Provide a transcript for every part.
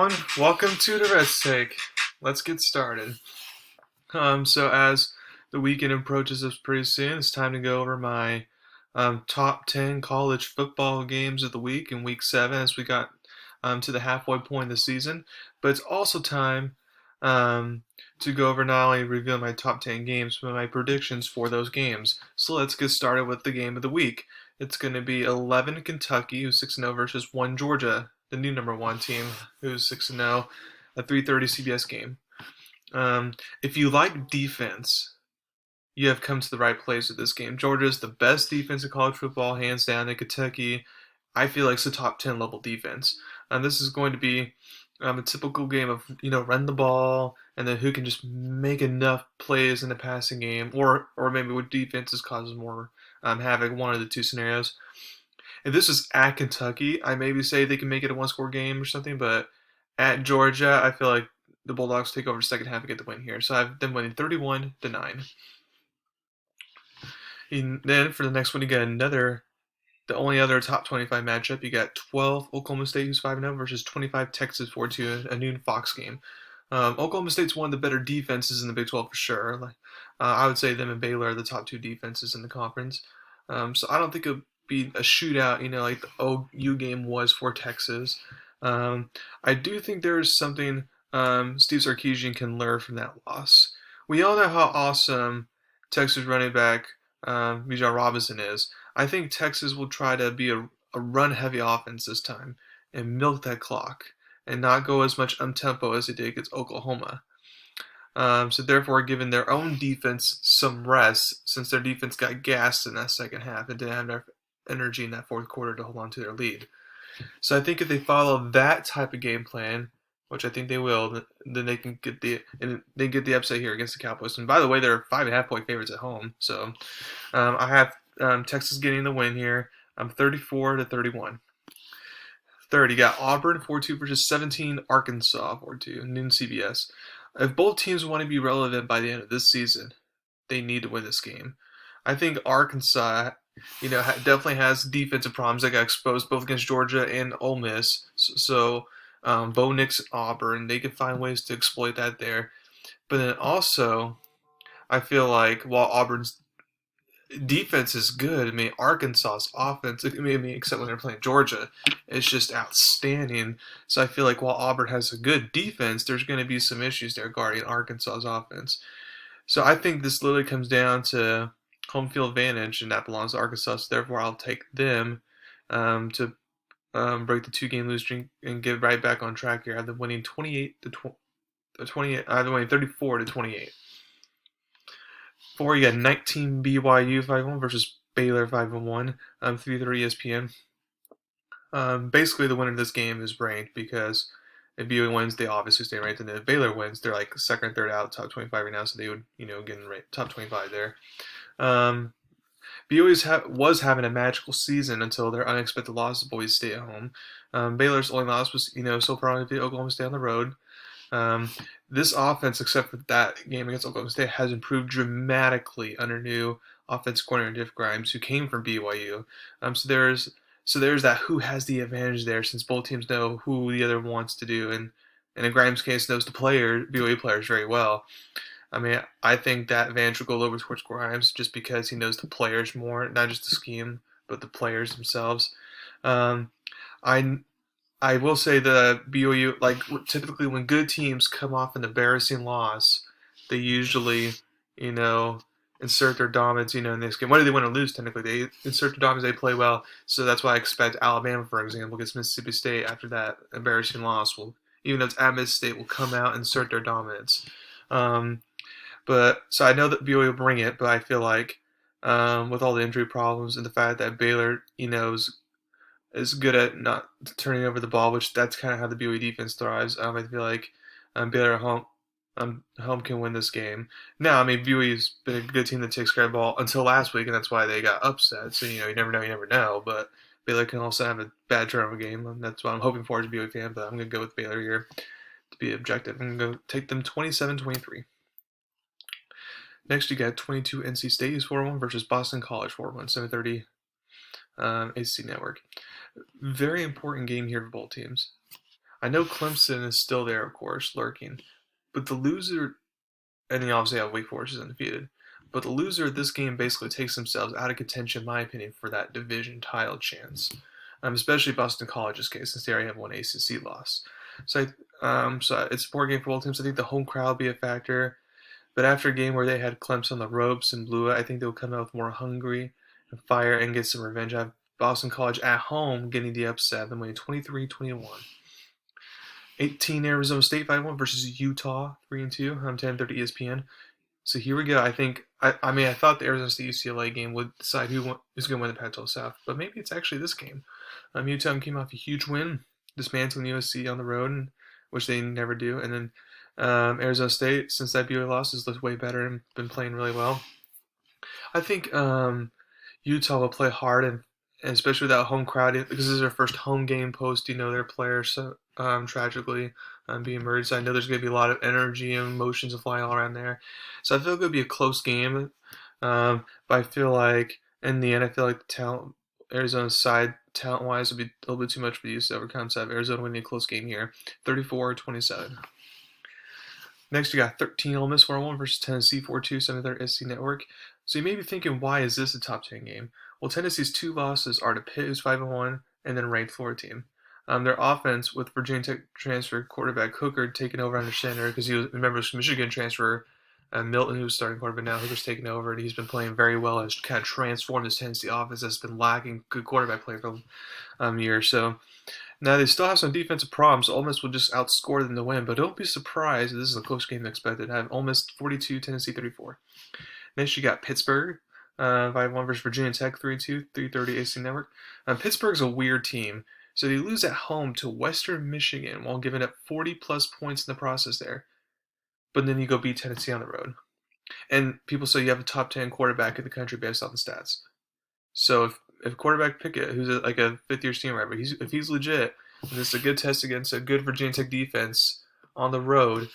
everyone. Welcome to Durrett's Take. Let's get started. So as the weekend approaches us pretty soon, it's time to go over my top 10 college football games of the week in week 7 as we got to the halfway point of the season. But it's also time um, to go over not only reveal my top 10 games, but my predictions for those games. So let's get started with the game of the week. It's going to be 11 Kentucky, who's 6-0, versus 1 Georgia, the new number 1 team, who's 6-0, a 3:30 CBS game. If you like defense, you have come to the right place with this game. Georgia's the best defense in college football, hands down. And Kentucky, I feel like it's a top 10 level defense. This is going to be a typical game of run the ball and then who can just make enough plays in the passing game, or maybe what defenses causes more havoc. One of the two scenarios. If this was at Kentucky, I maybe say they can make it a one-score game or something, but at Georgia, I feel like the Bulldogs take over the second half and get the win here. So I have them winning 31-9. And then for the next one, you got the only other top 25 matchup. You got 12 Oklahoma State, who's 5-0, versus 25 Texas, 4-2, a noon Fox game. Oklahoma State's one of the better defenses in the Big 12 for sure. I would say them and Baylor are the top two defenses in the conference. So I don't think it'll be a shootout, like the OU game was for Texas. I do think there's something Steve Sarkisian can learn from that loss. We all know how awesome Texas running back Bijan Robinson is. I think Texas will try to be a run-heavy offense this time and milk that clock and not go as much up-tempo as they did against Oklahoma. So therefore, giving their own defense some rest, since their defense got gassed in that second half and didn't have enough energy in that fourth quarter to hold on to their lead. So I think if they follow that type of game plan, which I think they will, then they can get the upset here against the Cowboys. And by the way, they're 5.5-point favorites at home. So I have Texas getting the win here. I'm 34-31. Third, you got Auburn 4-2 versus 17 Arkansas 4-2, noon CBS. If both teams want to be relevant by the end of this season, they need to win this game. I think Arkansas, definitely has defensive problems that got exposed both against Georgia and Ole Miss. So Bo Nix and Auburn, they can find ways to exploit that there. But then also, I feel like while Auburn's defense is good, Arkansas's offense, except when they're playing Georgia, it's just outstanding. So I feel like while Auburn has a good defense, there's going to be some issues there guarding Arkansas's offense. So I think this literally comes down to home field advantage, and that belongs to Arkansas. So therefore, I'll take them to break the 2-game losing streak and get right back on track here. I have them winning 28. I have them winning 34-28. 4, you got 19 BYU 5-1 versus Baylor 5-1. 3:30 ESPN. Basically, the winner of this game is ranked because if BYU wins, they obviously stay ranked, and if Baylor wins, they're like second or third out of the top 25 right now, so they would, get in top 25 there. BYU was having a magical season until their unexpected loss to Boise State at home. Baylor's only loss was, so far on Oklahoma State on the road. This offense, except for that game against Oklahoma State, has improved dramatically under new offensive coordinator Diff Grimes, who came from BYU. So there's that who has the advantage there, since both teams know who the other wants to do, and in Grimes' case, knows the BYU players very well. I think that advantage will go over towards Grimes just because he knows the players more, not just the scheme, but the players themselves. I I will say the BYU, like typically when good teams come off an embarrassing loss, they usually, you know, insert their dominance, in this game. Whether they win or lose, technically, they insert their dominance, they play well. So that's why I expect Alabama, for example, against Mississippi State after that embarrassing loss, will, even though it's at Mississippi State, will come out and assert their dominance. But so I know that BYU will bring it, but I feel like with all the injury problems and the fact that Baylor, is good at not turning over the ball, which that's kind of how the BYU defense thrives. I feel like Baylor at home can win this game. Now, BYU's been a good team that takes care of the ball until last week, and that's why they got upset. So you never know. But Baylor can also have a bad turnover game, and that's what I'm hoping for as a BYU fan. But I'm gonna go with Baylor here to be objective. I'm gonna go take them 27-23. Next, you got 22 NC State is 4-1 versus Boston College 4-1, 7:30 AC Network. Very important game here for both teams. I know Clemson is still there, of course, lurking, but the loser, and they obviously have Wake Forest is undefeated. But the loser of this game basically takes themselves out of contention, in my opinion, for that division title chance. Especially Boston College's case, since they already have one ACC loss. So it's a poor game for both teams. I think the home crowd will be a factor. But after a game where they had Clemson on the ropes and blew it, I think they'll come out with more hungry and fire and get some revenge. I have Boston College at home getting the upset, them winning 23-21. 18 Arizona State 5-1 versus Utah 3-2 on 10:30 ESPN. So here we go. I thought the Arizona State UCLA game would decide who's going to win the Pac-12 South, but maybe it's actually this game. Utah came off a huge win, dismantling USC on the road, which they never do, and then Arizona State, since that BYU loss, has looked way better and been playing really well. I think Utah will play hard and especially with that home crowd because this is their first home game post. Their players so tragically being murdered. So I know there's going to be a lot of energy and emotions flying all around there. So I feel it's going to be a close game. But I feel like in the end, I feel like the talent Arizona's side talent-wise will be a little bit too much for the Utes to overcome. So I have Arizona winning a close game here, 34-27. Next, we got 13 Ole Miss 4-1 versus Tennessee 4-2, 7:30 SC Network. So you may be thinking, why is this a top 10 game? Well, Tennessee's two losses are to Pitt, who's 5-1, and then ranked Florida team. Their offense, with Virginia Tech transfer quarterback Hooker taking over under center, because he was, remember, Michigan transfer Milton, who was starting quarterback, now Hooker's taking over, and he's been playing very well, has kind of transformed this Tennessee offense that's been lacking good quarterback play for years. So now they still have some defensive problems. Ole Miss will just outscore them to win, but don't be surprised if this is a close game expected. I have Ole Miss 42, Tennessee 34. Next, you got Pittsburgh, 5-1 versus Virginia Tech 3-2, 3:30 AC Network. Pittsburgh's a weird team. So they lose at home to Western Michigan while giving up 40-plus points in the process there. But then you go beat Tennessee on the road. And people say you have a top 10 quarterback in the country based on the stats. So if quarterback Pickett, who's like a fifth-year senior, whatever, if he's legit, and this is a good test against a good Virginia Tech defense on the road,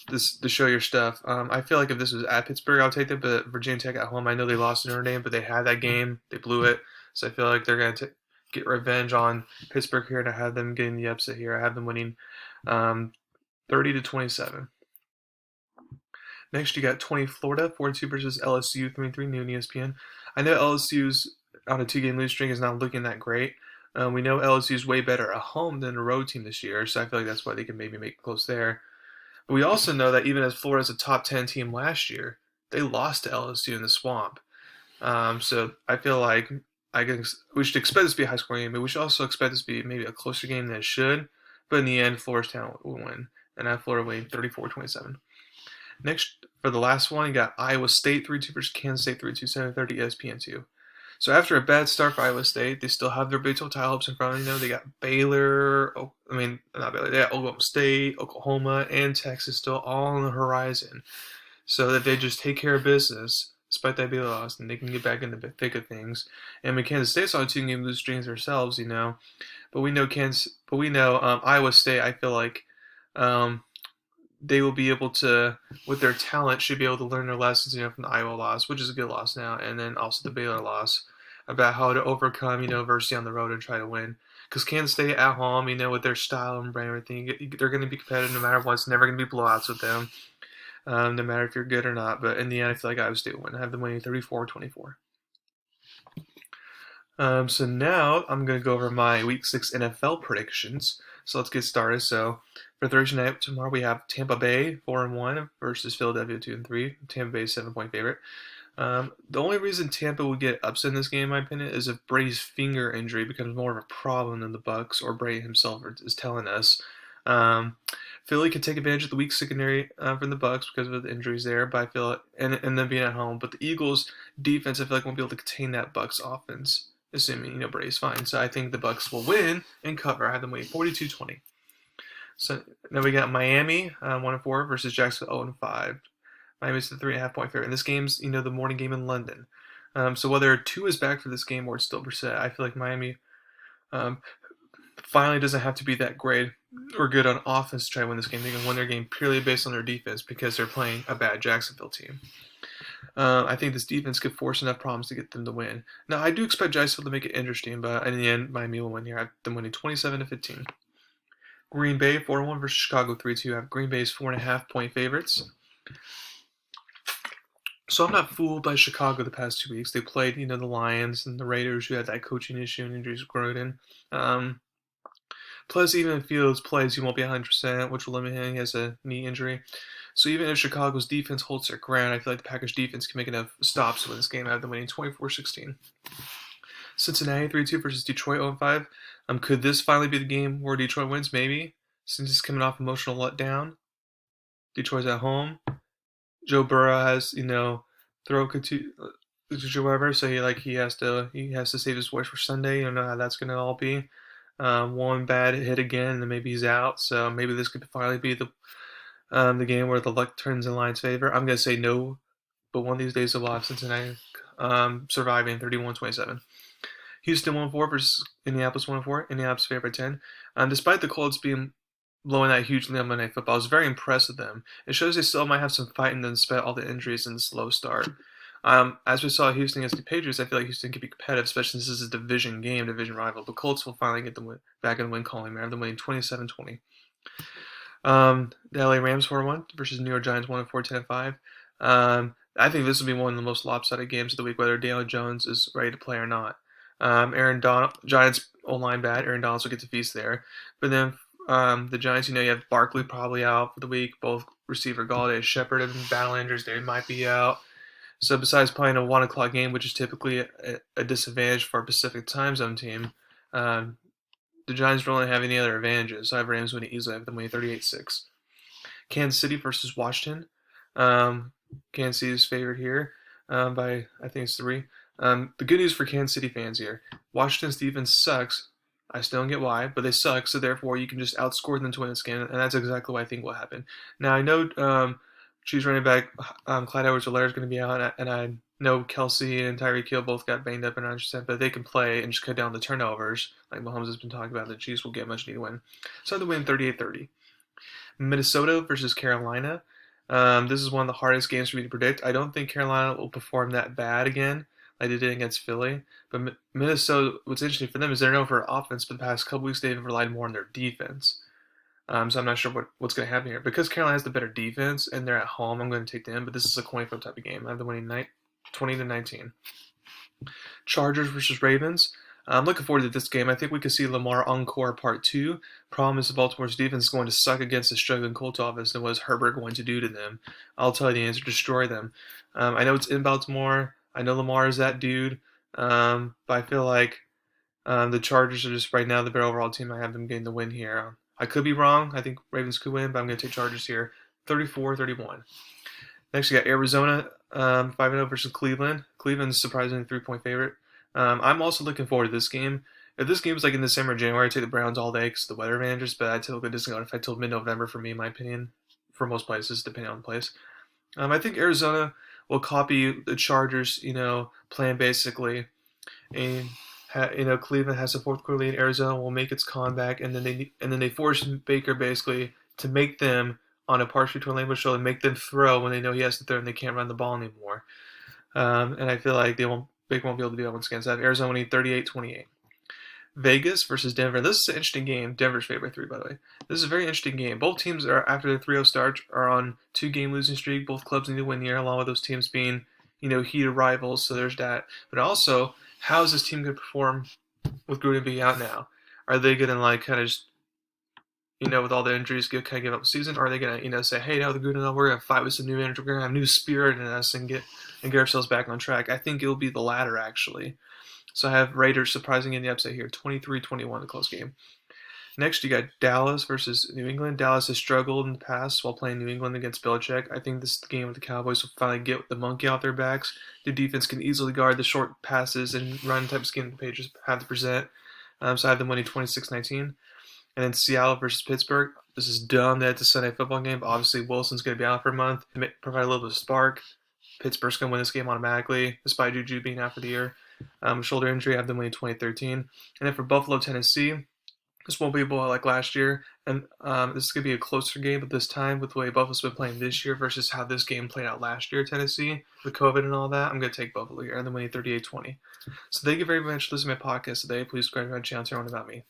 this to show your stuff. I feel like if this was at Pittsburgh, I'll take them. But Virginia Tech at home, I know they lost to Notre Dame, but they had that game, they blew it. So I feel like they're going to get revenge on Pittsburgh here, and I have them getting the upset here. I have them winning 30-27. Next, you got 20 Florida 4-2 versus LSU 3-3 noon ESPN. I know LSU's on a 2-game losing streak is not looking that great. We know LSU's way better at home than a road team this year, so I feel like that's why they can maybe make it close there. But we also know that even as Florida's a top 10 team last year, they lost to LSU in the Swamp. So I feel like we should expect this to be a high-scoring game, but we should also expect this to be maybe a closer game than it should. But in the end, Florida's talent will win, and I have Florida winning 34-27. Next, for the last one, you got Iowa State 3-2 versus Kansas State 3-2, 7:30 ESPN2. So after a bad start for Iowa State, they still have their Big 12 title hopes in front of them. They got Baylor, not Baylor, they got Oklahoma State, Oklahoma, and Texas still all on the horizon. So that they just take care of business, despite that Baylor loss, and they can get back in the thick of things. And Kansas State's on a 2-game losing streak themselves, but we know Iowa State. I feel like they will be able to, with their talent, should be able to learn their lessons, from the Iowa loss, which is a good loss now, and then also the Baylor loss, about how to overcome, adversity on the road and try to win. Because Kansas State at home, with their style and brand and everything, they're going to be competitive no matter what. It's never going to be blowouts with them, no matter if you're good or not. But in the end, I feel like Iowa State will win. I have them winning 34-24. So now I'm going to go over my Week 6 NFL predictions. So let's get started. So for Thursday night tomorrow, we have Tampa Bay 4-1 versus Philadelphia 2-3. Tampa Bay 7-point favorite. The only reason Tampa would get upset in this game, in my opinion, is if Brady's finger injury becomes more of a problem than the Bucks or Brady himself is telling us. Philly could take advantage of the weak secondary from the Bucks because of the injuries there, but I feel and them being at home. But the Eagles' defense, I feel like won't be able to contain that Bucks offense, assuming Brady's fine. So I think the Bucks will win and cover. I have them winning 42-20. So then we got Miami 1-4 versus Jacksonville 0-5. Miami's the 3.5-point favorite. And this game's the morning game in London. So whether Tua is back for this game or it's still Brissett, I feel like Miami finally doesn't have to be that great or good on offense to try to win this game. They can win their game purely based on their defense because they're playing a bad Jacksonville team. I think this defense could force enough problems to get them to win. Now, I do expect Jacksonville to make it interesting, but in the end, Miami will win here. I have them winning 27-15. Green Bay 4-1 versus Chicago 3-2. I have Green Bay's 4.5-point favorites. So I'm not fooled by Chicago the past 2 weeks. They played, the Lions and the Raiders, who had that coaching issue and injuries growing in. Plus, even if Fields plays, he won't be 100%, which will limit him. He has a knee injury. So even if Chicago's defense holds their ground, I feel like the Packers defense can make enough stops to win this game. I have them winning 24-16. Cincinnati 3-2 versus Detroit 0-5. Could this finally be the game where Detroit wins? Maybe. Since he's coming off emotional letdown. Detroit's at home. Joe Burrow has, throat whatever, so he has to save his voice for Sunday. You don't know how that's gonna all be. One bad hit again, and maybe he's out. So maybe this could finally be the game where the luck turns in Lions' favor. I'm gonna say no, but one of these days we'll have Cincinnati surviving 31-27. Houston 1-4 versus Indianapolis 1-4. Indianapolis favored by 10. Despite the Colts blowing that huge lead on Monday Night Football, I was very impressed with them. It shows they still might have some fight in them despite all the injuries and the slow start. As we saw Houston against the Patriots, I feel like Houston could be competitive, especially since this is a division game, division rival. The Colts will finally get them back in the win column. I have them winning 27-20. The LA Rams 4-1 versus New York Giants 1-4, 10-5. I think this will be one of the most lopsided games of the week, whether Daniel Jones is ready to play or not. Giants O-line bad. Aaron Donald will get to feast there. But then the Giants, you have Barkley probably out for the week. Both receiver Galladay and Shepard have been battle injuries. They might be out. So besides playing a 1 o'clock game, which is typically a disadvantage for a Pacific time zone team, the Giants don't really have any other advantages. So I have Rams winning easily. I have them winning 38-6. Kansas City versus Washington. Kansas City is favored here by, I think it's 3. The good news for Kansas City fans here, Washington's defense sucks. I still don't get why, but they suck, so therefore you can just outscore them to win this game, and that's exactly what I think will happen. Now, I know Chiefs running back Clyde Edwards-Helaire is going to be out, and I know Kelsey and Tyreek Hill both got banged up and 100%, but they can play and just cut down the turnovers, like Mahomes has been talking about. The Chiefs will get much needed win. So they win 38-30. Minnesota versus Carolina. This is one of the hardest games for me to predict. I don't think Carolina will perform that bad again, like they did against Philly. But Minnesota, what's interesting for them is they're known for offense, but the past couple weeks they've relied more on their defense. So I'm not sure what's going to happen here. Because Carolina has the better defense and they're at home, I'm going to take them. But this is a coin flip type of game. I have them winning 20-19. Chargers versus Ravens. I'm looking forward to this game. I think we could see Lamar Encore Part 2. Problem is Baltimore's defense is going to suck against the struggling Colts offense, and what is Herbert going to do to them? I'll tell you the answer, destroy them. I know it's in Baltimore. I know Lamar is that dude. But I feel like the Chargers are just right now the better overall team. I have them getting the win here. I could be wrong. I think Ravens could win, but I'm going to take Chargers here. 34-31. Next, you got Arizona 5-0 versus Cleveland. Cleveland's surprisingly 3-point favorite. I'm also looking forward to this game. If this game was like in December or January, I'd take the Browns all day because of the weather advantages, but I typically doesn't go if I till mid-November for me, in my opinion, for most places, depending on the place. I think Arizona will copy the Chargers, plan basically. And Cleveland has a fourth quarter lead. Arizona will make its comeback, and then they force Baker basically to make them on a partially torn label show and make them throw when they know he has to throw and they can't run the ball anymore. And I feel like Baker won't be able to do that once again. So I have Arizona winning 38-28. Vegas versus Denver. This is an interesting game. Denver's favored by 3, by the way. This is a very interesting game. Both teams are, after the 3-0 start, are on 2-game losing streak. Both clubs need to win here, along with those teams being, heated rivals. So there's that. But also, how is this team going to perform with Gruden being out now? Are they going to kind of just, with all the injuries, give up the season? Or are they going to, say, hey, now the Gruden, we're going to fight with some new energy, we're going to have new spirit in us and get ourselves back on track? I think it'll be the latter, actually. So I have Raiders surprising in the upset here, 23-21, a close game. Next, you got Dallas versus New England. Dallas has struggled in the past while playing New England against Belichick. I think this game with the Cowboys will finally get the monkey off their backs. The defense can easily guard the short passes and run type of scheme the Patriots have to present. So I have them winning 26-19. And then Seattle versus Pittsburgh. This is dumb that it's a Sunday football game, but obviously Wilson's going to be out for a month to provide a little bit of spark. Pittsburgh's going to win this game automatically, despite Juju being out for the year. Shoulder injury, I have them winning 2013. And then for Buffalo, Tennessee, this won't be a blowout like last year. And this is going to be a closer game, but this time with the way Buffalo's been playing this year versus how this game played out last year, Tennessee, with COVID and all that, I'm going to take Buffalo here. And then winning 38-20. So thank you very much for listening to my podcast today. Please subscribe to my channel to learn about me.